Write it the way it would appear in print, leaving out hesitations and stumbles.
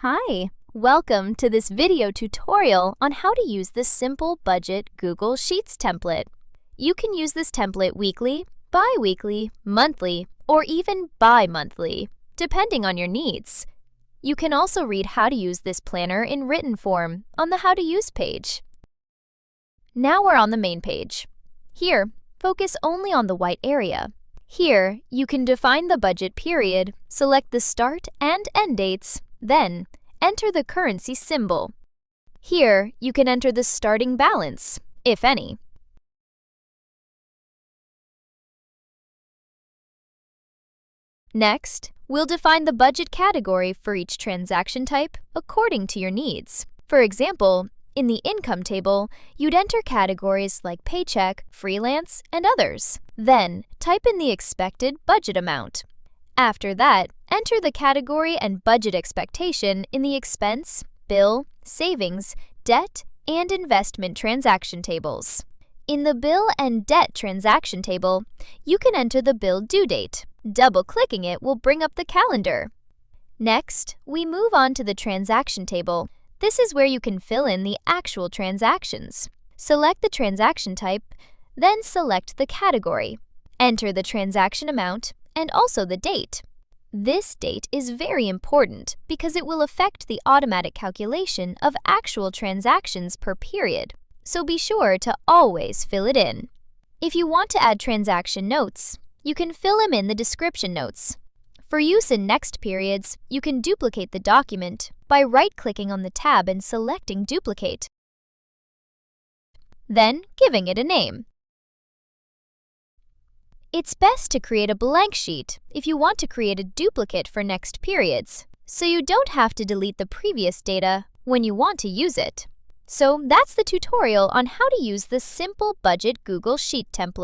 Hi, welcome to this video tutorial on how to use this simple budget Google Sheets template. You can use this template weekly, bi-weekly, monthly, or even bi-monthly, depending on your needs. You can also read how to use this planner in written form on the How to Use page. Now we're on the main page. Here, focus only on the white area. Here, you can define the budget period, select the start and end dates, then enter the currency symbol. Here, you can enter the starting balance, if any. Next, we'll define the budget category for each transaction type according to your needs. For example, in the income table, you'd enter categories like paycheck, freelance, and others. Then, type in the expected budget amount. After that, enter the category and budget expectation in the expense, bill, savings, debt, and investment transaction tables. In the bill and debt transaction table, you can enter the bill due date. Double-clicking it will bring up the calendar. Next, we move on to the transaction table. This is where you can fill in the actual transactions. Select the transaction type, then select the category. Enter the transaction amount and also the date. This date is very important because it will affect the automatic calculation of actual transactions per period, so be sure to always fill it in. If you want to add transaction notes, you can fill them in the description notes. For use in next periods, you can duplicate the document by right-clicking on the tab and selecting Duplicate, then giving it a name. It's best to create a blank sheet if you want to create a duplicate for next periods, so you don't have to delete the previous data when you want to use it. So that's the tutorial on how to use the simple budget Google Sheet template.